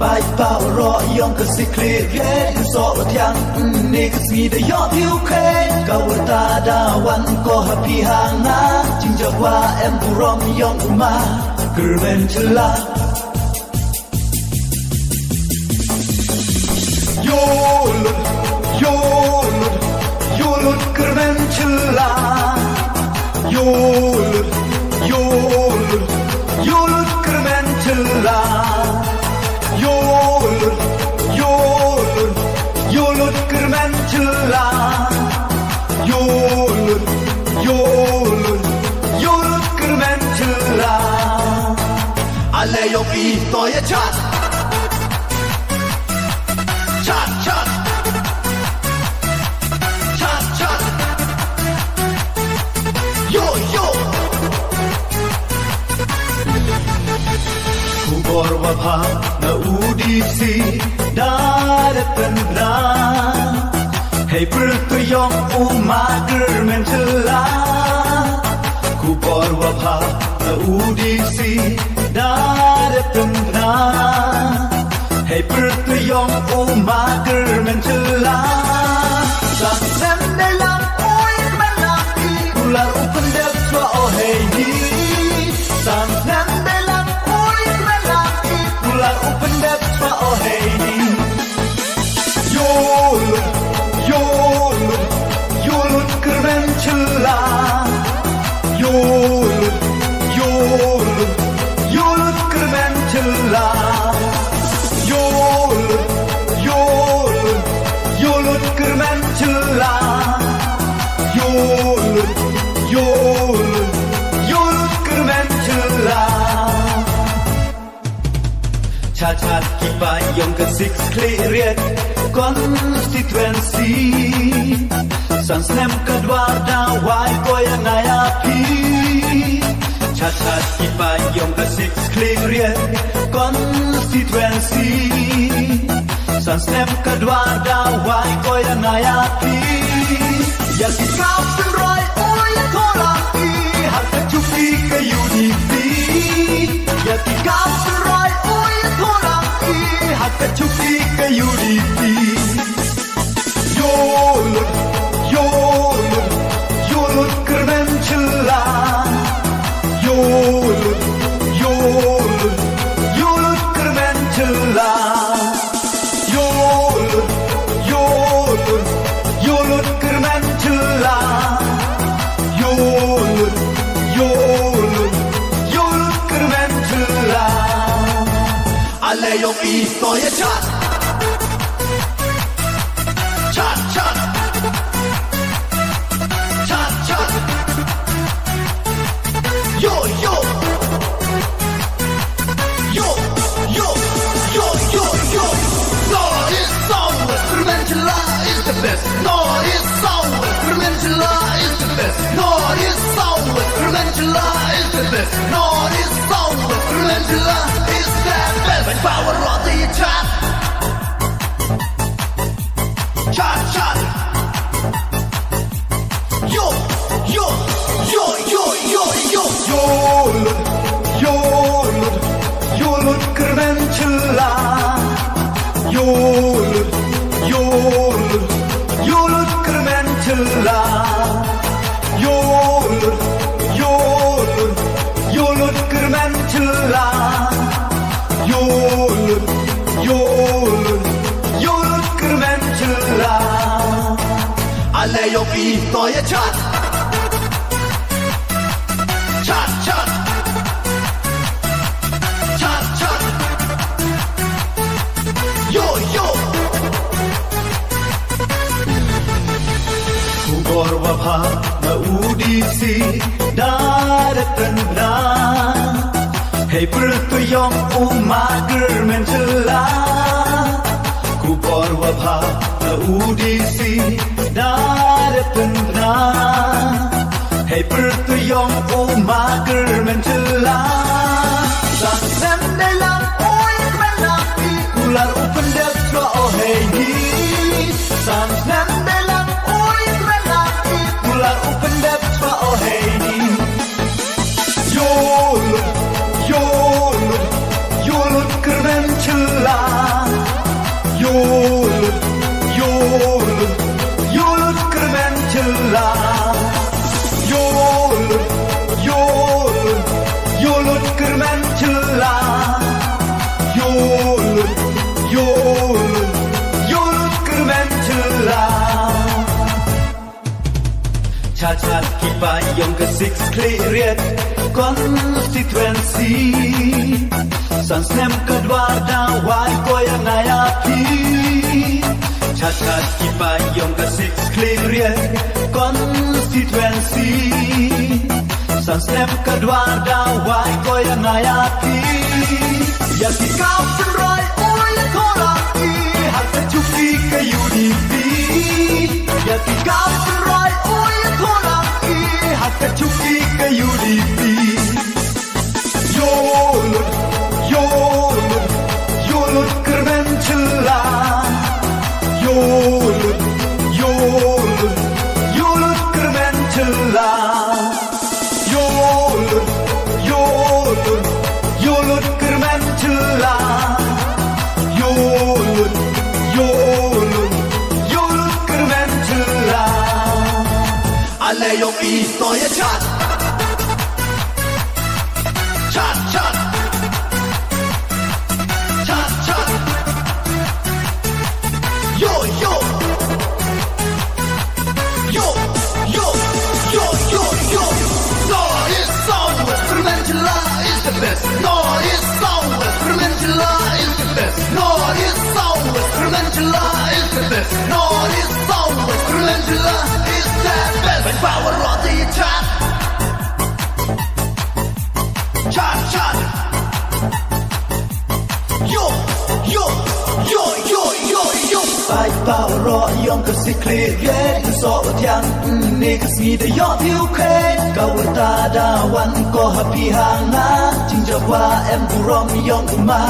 Pai pau ro yong ke sikli re so tiang ni ke smi de yo piu kre ka ta da wan ko happy hanga jing jawa em burom yong uma germen chela Yolut germen chela Yolut germen chela Yolut germen chela Yolut germen chela Ale yo pi to ye chat Chat chat Chat chat Yo yo Kubor wabha na udisi Daratan bra Hey pertuyong umager mentela Kubor wabha na udisi Daratan bra Hey pertuyong umager mentela Sang dalam oil melati Ular upendek tua oh hey ni Sang dalam oil melati Ular upendek tua oh hey ni Yolut keren cela Yolut keren cela Yolut keren cela Yolut keren cela Chat kipa yong ke six clear constituency Sans nem kedua dawai ko yang ngayapi Chat kipa yong ke six clear constituency Sans nem kedua dawai ko yang ngayapi Ya si kau penroy oh ya tolaki Harga cuki ke unity Ya si kau penroy oh ya tolaki Harga cuki ke unity Yolut keren cela Yolut keren cela Yolut keren cela Yolut keren cela Ale yo ito ye chat Chat chat Chat chat Yo yo Yo yo yo yo yo North is south Fermentula is the best North is south Fermentula is the best North is south Fermentula is the best North is south Fermentula is the best My power on the chat Chat chat Yo yo yo yo yo yo Yolut keren cela Yolut keren cela Yolut keren cela Yolut keren cela Ale yo ito ye chat Chat chat Chat chat Yo yo Kubor wabha na udisi Daratan bra Hey pertuyong umager mentela Kubor wabha na udisi Daratan bra Hey pertuyong umager mentela Sang dalam oil melati Ular upendek tua oh hey ni Sang dalam oil melati Ular upendek tua oh hey ni Yolut keren cela Cacat kipayong ke six clear constituency Sans nem kedua dawai koyang ngayapi Cacat kipayong ke six clear constituency Sans nem kedua dawai koyang ngayapi Yaki kau serai oi koraki Hak cuki ke UDP Yaki kau serai oi koraki Hak cuki ke UDP Yolut kermen celah Yolut kermen celah Yolut kermen celah Yolut kermen celah Alejong historia chat Chat chat Chat chat Yo yo Yo yo yo yo yo Nordisk sound instrumentala is the best Nordisk sound instrumentala is the best Nordisk sound instrumentala is the best Nordisk sound instrumentala is the best When power on the chat Chat chat Yo yo yo yo yo yo Pai pao ro yong ke si clear ye so tiang ni ke si de yo piu khe kau ta da wan ko happy hanga jing jawa em burom yong ma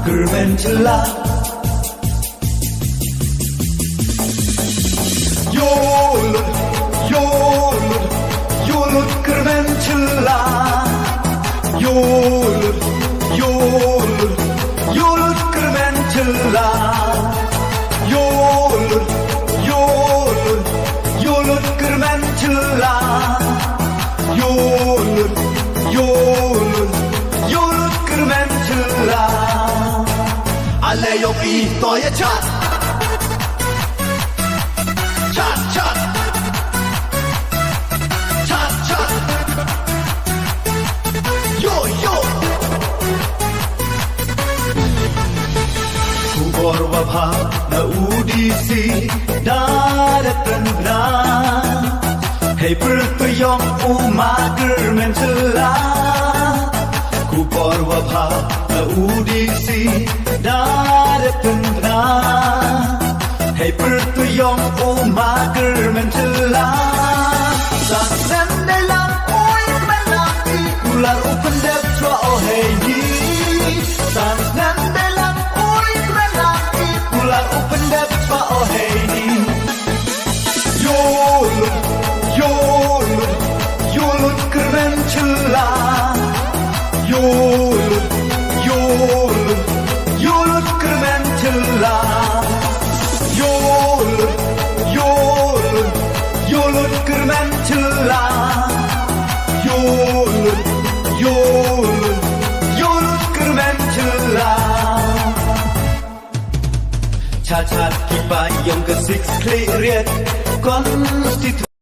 germen chela Yolut germen chela Yolut kermen celah Yolut kermen celah Yolut kermen celah Alejong historia chat Chat chat Chat chat Yo yo Kubor wabha na udisi daratan bra Hey pertuyong umager mencela Kubor wabha na udisi daratan bra Hey pertuyong umager mencela Saksan dalam uit menaki Ular open dep chua oh hey ni Saksan dalam uit menaki Ular open dep chua oh hey ni Yolut kermen celah Yolut kermen celah Yolut kermen celah Yolut kermen celah Cacat kipayong ke six clear constituency